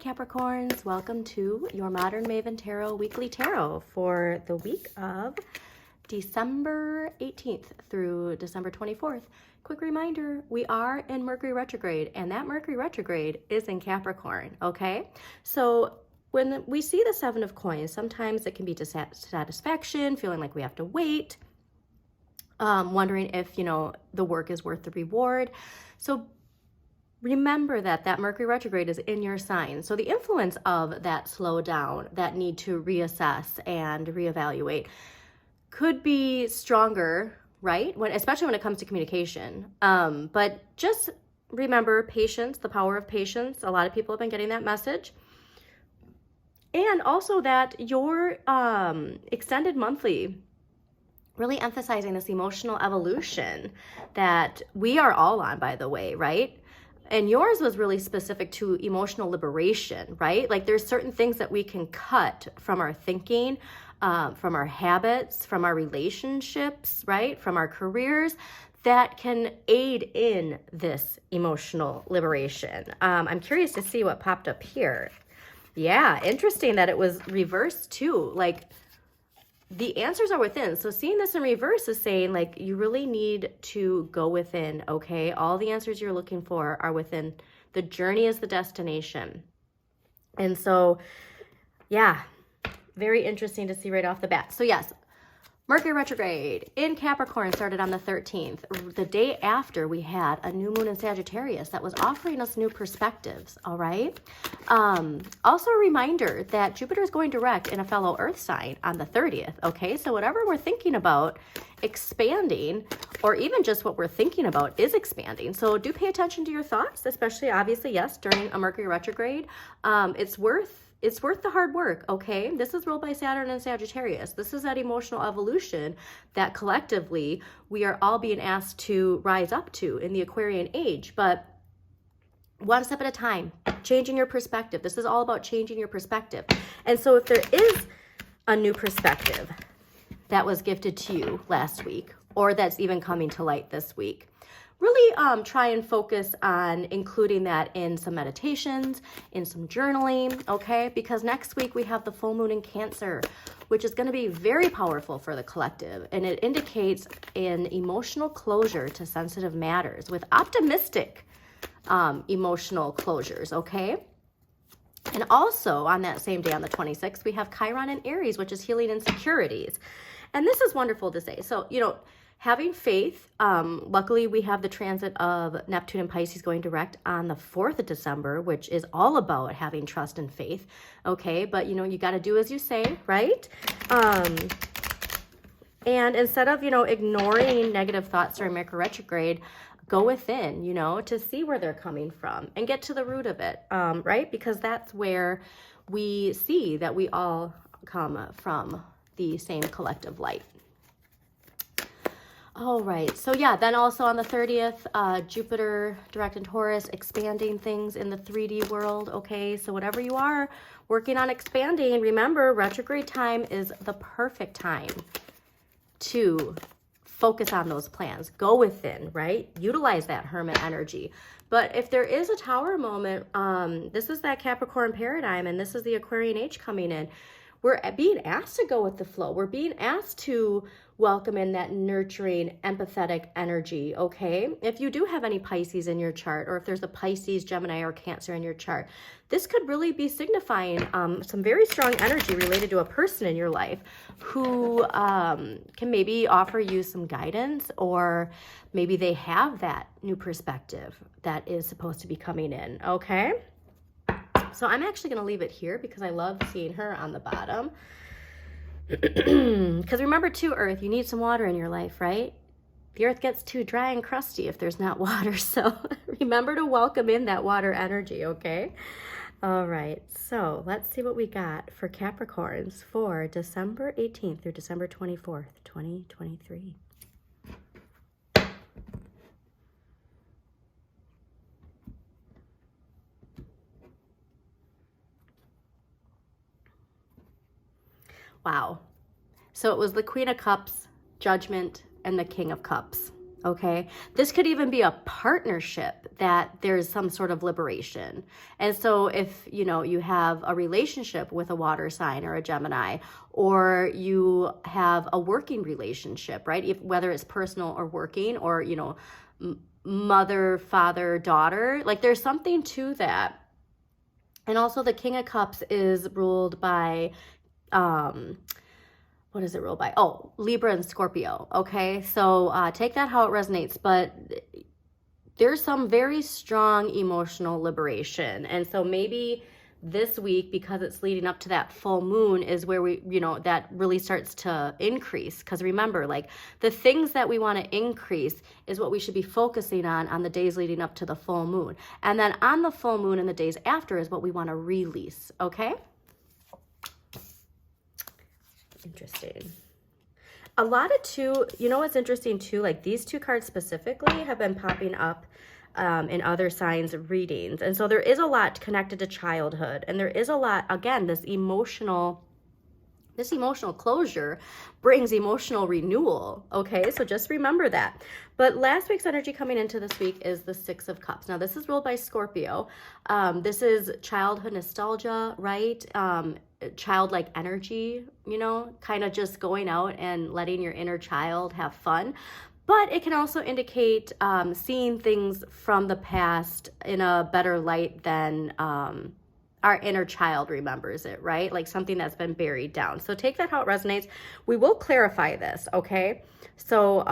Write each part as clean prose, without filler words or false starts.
Capricorns, welcome to your Modern Maven Tarot Weekly Tarot for the week of December 18th through December 24th. Quick reminder, we are in Mercury Retrograde, and that Mercury Retrograde is in Capricorn, okay? So when we see the Seven of Coins, sometimes it can be dissatisfaction, feeling like we have to wait, wondering if, the work is worth the reward. So remember that Mercury retrograde is in your sign. So the influence of that slowdown, that need to reassess and reevaluate could be stronger, right? Especially when it comes to communication. But just remember patience, the power of patience. A lot of people have been getting that message. And also that your extended monthly, really emphasizing this emotional evolution that we are all on, by the way, right? And yours was really specific to emotional liberation, right? Like there's certain things that we can cut from our thinking, from our habits, from our relationships, right? From our careers that can aid in this emotional liberation. I'm curious to see what popped up here. Yeah, interesting that it was reversed too. Like the answers are within. So seeing this in reverse is saying like you really need to go within, okay? All the answers you're looking for are within. The journey is the destination. And so, yeah, very interesting to see right off the bat. So yes, Mercury retrograde in Capricorn started on the 13th. The day after we had a new moon in Sagittarius that was offering us new perspectives, all right? Also a reminder that Jupiter is going direct in a fellow Earth sign on the 30th, okay? So whatever we're thinking about expanding, or even just what we're thinking about is expanding. So do pay attention to your thoughts, especially obviously, yes, during a Mercury retrograde. It's worth the hard work, okay? This is ruled by Saturn and Sagittarius. This is that emotional evolution that collectively we are all being asked to rise up to in the Aquarian age, but one step at a time, changing your perspective. This is all about changing your perspective. And so if there is a new perspective that was gifted to you last week, or that's even coming to light this week, really try and focus on including that in some meditations, in some journaling, okay? Because next week we have the full moon in Cancer, which is going to be very powerful for the collective. And it indicates an emotional closure to sensitive matters with optimistic emotional closures, okay? And also on that same day, on the 26th, we have Chiron in Aries, which is healing insecurities. And this is wonderful to say. So, having faith, luckily we have the transit of Neptune and Pisces going direct on the 4th of December, which is all about having trust and faith, okay? But, you got to do as you say, right? And instead of, ignoring negative thoughts during Mercury retrograde, go within, to see where they're coming from and get to the root of it, right? Because that's where we see that we all come from the same collective light. All right, so yeah, then also on the 30th, Jupiter direct in Taurus, expanding things in the 3D world, okay? So whatever you are working on expanding, remember retrograde time is the perfect time to focus on those plans. Go within, right? Utilize that hermit energy. But if there is a tower moment, this is that Capricorn paradigm, and this is the Aquarian age coming in. We're being asked to go with the flow. We're being asked to welcome in that nurturing, empathetic energy, okay? If you do have any Pisces in your chart, or if there's a Pisces, Gemini, or Cancer in your chart, this could really be signifying some very strong energy related to a person in your life who can maybe offer you some guidance, or maybe they have that new perspective that is supposed to be coming in, okay? So I'm actually going to leave it here because I love seeing her on the bottom. Because remember too, Earth, you need some water in your life, right? The Earth gets too dry and crusty if there's not water. So remember to welcome in that water energy, okay? All right, so let's see what we got for Capricorns for December 18th through December 24th, 2023. Wow. So it was the Queen of Cups, Judgment, and the King of Cups. Okay, this could even be a partnership that there's some sort of liberation. And so if, you know, you have a relationship with a water sign or a Gemini, or you have a working relationship, right? If, whether it's personal or working, or, you know, mother, father, daughter, like there's something to that. And also the King of Cups is ruled by, what is it ruled by? Oh, Libra and Scorpio. Okay, so take that how it resonates, but there's some very strong emotional liberation. And so maybe this week, because it's leading up to that full moon, is where we, you know, that really starts to increase. Because remember, like the things that we want to increase is what we should be focusing on the days leading up to the full moon. And then on the full moon and the days after is what we want to release. Okay. Interesting. A lot of two, you know what's interesting too, like these two cards specifically have been popping up in other signs of readings. And so there is a lot connected to childhood, and there is a lot, again, this emotional closure brings emotional renewal. Okay, so just remember that. But last week's energy coming into this week is the Six of Cups. Now this is ruled by Scorpio. This is childhood nostalgia, right? Childlike energy, you know, kind of just going out and letting your inner child have fun. But it can also indicate seeing things from the past in a better light than our inner child remembers it, right? Like something that's been buried down. So take that how it resonates. We will clarify this, okay? So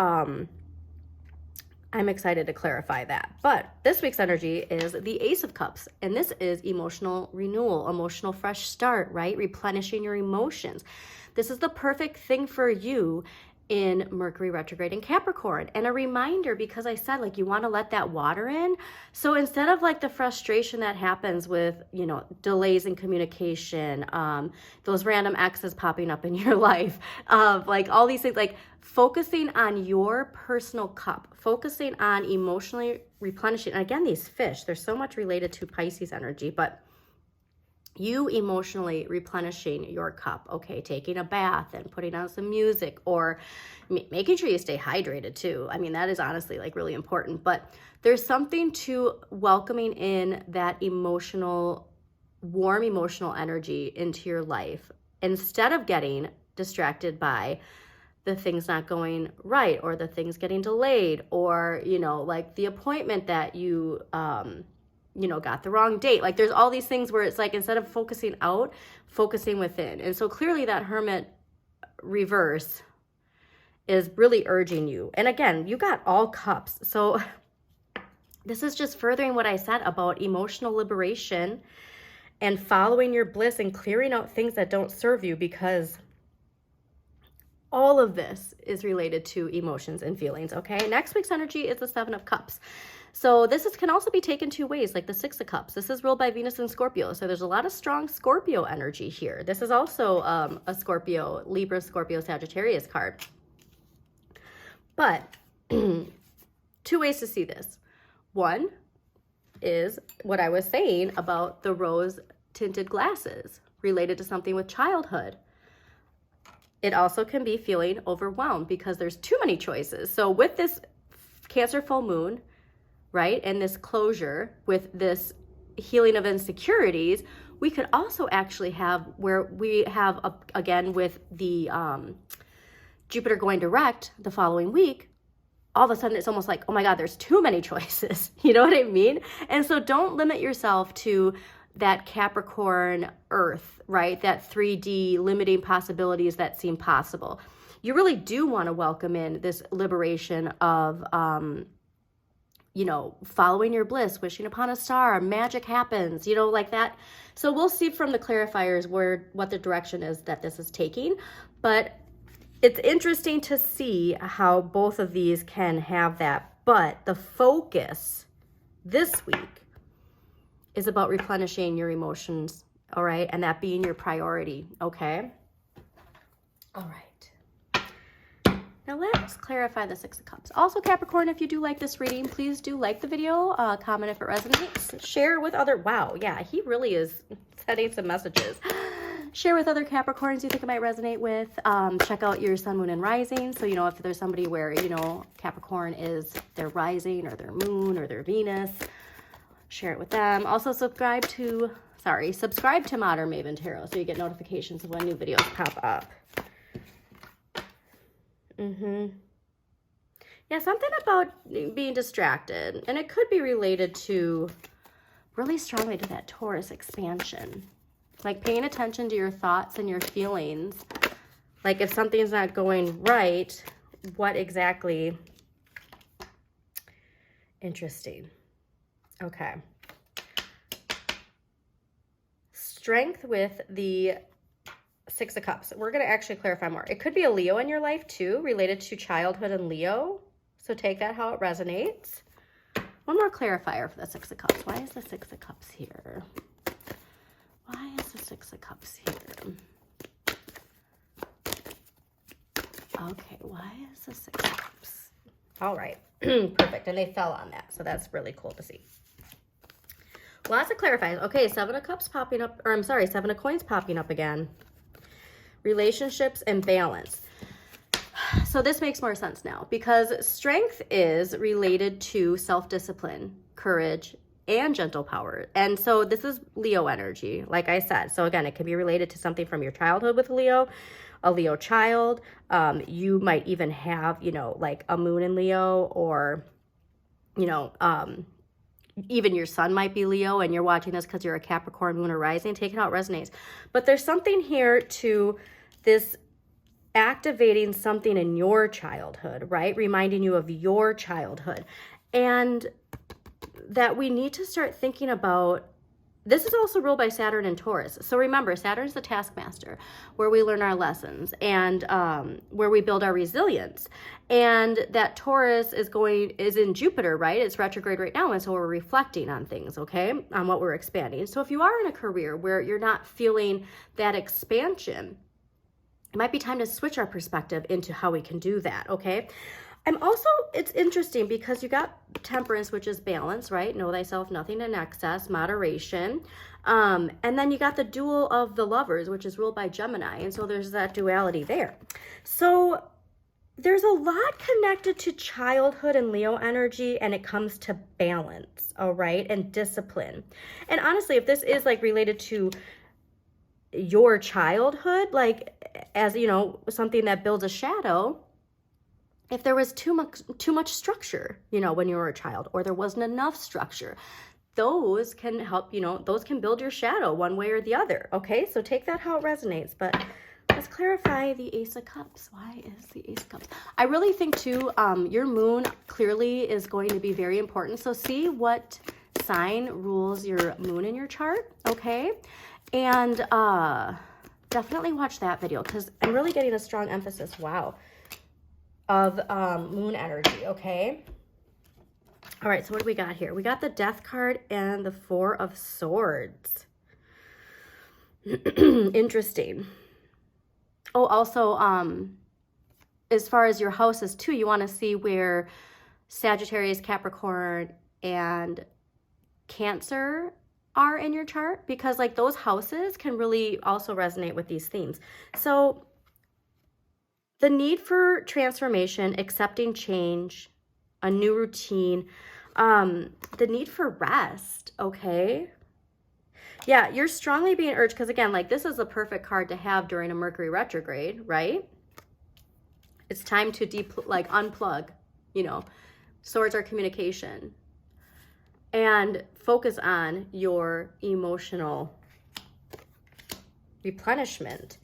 I'm excited to clarify that. But this week's energy is the Ace of Cups, and this is emotional renewal, emotional fresh start, right? Replenishing your emotions. This is the perfect thing for you in Mercury retrograde in Capricorn. And a reminder, because I said, like, you want to let that water in. So instead of like the frustration that happens with, you know, delays in communication, those random exes popping up in your life, like all these things, like focusing on your personal cup, focusing on emotionally replenishing. And again, these fish, they're so much related to Pisces energy, but you emotionally replenishing your cup, okay, taking a bath and putting on some music, or making sure you stay hydrated too. I mean, that is honestly like really important, but there's something to welcoming in that emotional, warm emotional energy into your life instead of getting distracted by the things not going right, or the things getting delayed, or, you know, like the appointment that you, you know, got the wrong date. Like there's all these things where it's like, instead of focusing out, focusing within. And so clearly that Hermit reverse is really urging you. And again, you got all cups. So this is just furthering what I said about emotional liberation and following your bliss and clearing out things that don't serve you, because all of this is related to emotions and feelings, okay? Next week's energy is the Seven of Cups. So this can also be taken two ways, like the Six of Cups. This is ruled by Venus and Scorpio. So there's a lot of strong Scorpio energy here. This is also a Scorpio, Libra, Scorpio, Sagittarius card. But two ways to see this. One is what I was saying about the rose-tinted glasses related to something with childhood. It also can be feeling overwhelmed because there's too many choices. So with this Cancer full moon, right, and this closure with this healing of insecurities, we could also actually have where we have, again, with the Jupiter going direct the following week, all of a sudden it's almost like, oh my God, there's too many choices. You know what I mean? And so don't limit yourself to that Capricorn Earth, right? That 3D limiting possibilities that seem possible. You really do want to welcome in this liberation of, you know, following your bliss, wishing upon a star, magic happens, you know, like that. So we'll see from the clarifiers what the direction is that this is taking. But it's interesting to see how both of these can have that. But the focus this week is about replenishing your emotions, all right? And that being your priority, okay? All right. Now let's clarify the Six of Cups. Also, Capricorn, if you do like this reading, please do like the video, comment if it resonates, share with other, wow, yeah, he really is sending some messages. Share with other Capricorns you think it might resonate with. Check out your sun, moon, and rising. So, you know, if there's somebody where, you know, Capricorn is their rising or their moon or their Venus, share it with them. Also subscribe to Modern Maven Tarot so you get notifications of when new videos pop up. Yeah, something about being distracted. And it could be related to, really strongly to that Taurus expansion. Like paying attention to your thoughts and your feelings. Like if something's not going right, what exactly? Interesting. Okay. Strength with the Six of Cups. We're going to actually clarify more. It could be a Leo in your life too, related to childhood and Leo. So take that how it resonates. One more clarifier for the Six of Cups. Why is the Six of Cups here? Why is the Six of Cups here? Okay, why is the Six of Cups? All right, perfect. And they fell on that, so that's really cool to see. Lots of clarifiers. Okay, Seven of Cups popping up, or I'm sorry, Seven of Coins popping up again. Relationships and balance. So this makes more sense now because strength is related to self-discipline, courage, and gentle power. And so this is Leo energy, like I said. So again, it can be related to something from your childhood with Leo, a Leo child. You might even have, you know, like a moon in Leo, or, you know, even your sun might be Leo and you're watching this because you're a Capricorn moon or rising. Take it how it resonates. But there's something here to this activating something in your childhood, right? Reminding you of your childhood. And that we need to start thinking about, this is also ruled by Saturn and Taurus. So remember, Saturn's the taskmaster, where we learn our lessons and where we build our resilience. And that Taurus is in Jupiter, right? It's retrograde right now. And so we're reflecting on things, okay? On what we're expanding. So if you are in a career where you're not feeling that expansion, it might be time to switch our perspective into how we can do that, okay? It's interesting because you got Temperance, which is balance, right? Know thyself, nothing in excess, moderation. And then you got the dual of the Lovers, which is ruled by Gemini. And so there's that duality there. So there's a lot connected to childhood and Leo energy, and it comes to balance, all right? And discipline. And honestly, if this is like related to your childhood, like as, you know, something that builds a shadow, if there was too much structure, you know, when you were a child, or there wasn't enough structure, those can help, you know, those can build your shadow one way or the other. Okay, so take that how it resonates. But let's clarify the Ace of Cups. Why is the Ace of Cups? I really think too, your moon clearly is going to be very important. So see what sign rules your moon in your chart, okay? And definitely watch that video because I'm really getting a strong emphasis, wow, of moon energy, okay? All right, so what do we got here? We got the Death card and the Four of Swords. Interesting. Oh, also, as far as your houses too, you want to see where Sagittarius, Capricorn, and Cancer are in your chart, because like those houses can really also resonate with these themes. So the need for transformation, accepting change, a new routine, the need for rest, okay? Yeah, you're strongly being urged, because again, like this is the perfect card to have during a Mercury retrograde, right? It's time to unplug, you know, swords are communication, and focus on your emotional replenishment.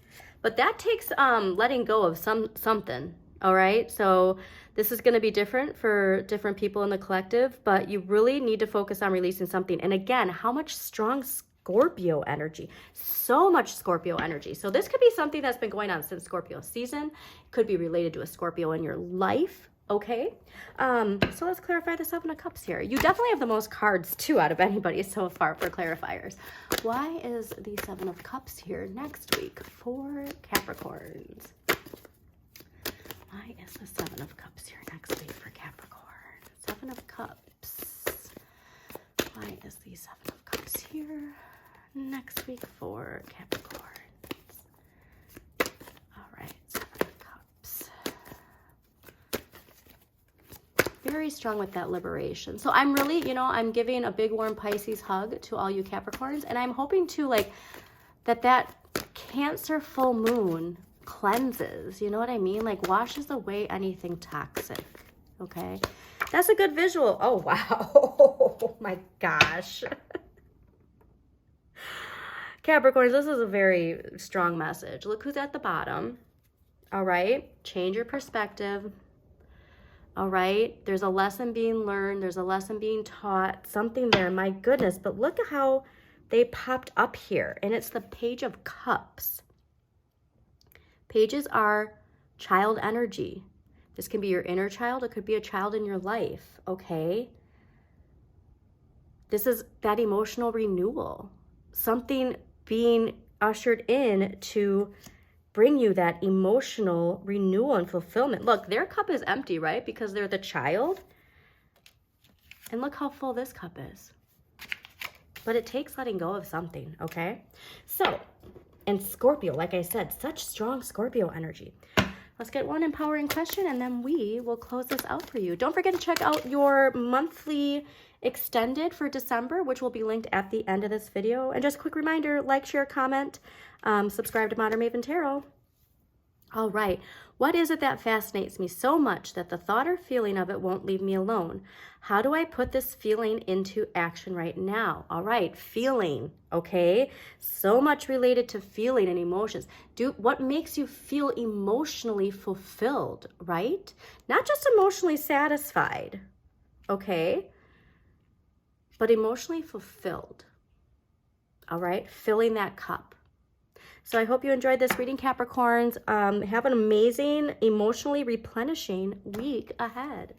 But that takes letting go of something, all right? So this is going to be different for different people in the collective, but you really need to focus on releasing something. And again, how much strong Scorpio energy, so much Scorpio energy. So this could be something that's been going on since Scorpio season. It could be related to a Scorpio in your life, okay? So let's clarify the Seven of Cups here. You definitely have the most cards too out of anybody so far for clarifiers. Why is the Seven of Cups here next week for Capricorns? Why is the Seven of Cups here next week for Capricorn? Seven of Cups. Why is the Seven of Cups here next week for Capricorn? very strong with that liberation. So I'm really, you know, I'm giving a big warm Pisces hug to all you Capricorns, and I'm hoping to like that Cancer full moon cleanses, you know what I mean? Like washes away anything toxic, okay? That's a good visual. Oh, wow. Oh my gosh. Capricorns, this is a very strong message. Look who's at the bottom. All right, change your perspective. All right, there's a lesson being learned. There's a lesson being taught. Something there, my goodness. But look at how they popped up here. And it's the Page of Cups. Pages are child energy. This can be your inner child. It could be a child in your life, okay? This is that emotional renewal. Something being ushered in to bring you that emotional renewal and fulfillment. Look, their cup is empty, right? Because they're the child. And look how full this cup is. But it takes letting go of something, okay? So, and Scorpio, like I said, such strong Scorpio energy. Let's get one empowering question and then we will close this out for you. Don't forget to check out your monthly extended for December, which will be linked at the end of this video. And just a quick reminder, like, share, comment, subscribe to Modern Maven Tarot. All right, what is it that fascinates me so much that the thought or feeling of it won't leave me alone? How do I put this feeling into action right now? All right, feeling, okay? So much related to feeling and emotions. What makes you feel emotionally fulfilled, right? Not just emotionally satisfied, okay? But emotionally fulfilled, all right? Filling that cup. So I hope you enjoyed this reading, Capricorns. Have an amazing, emotionally replenishing week ahead.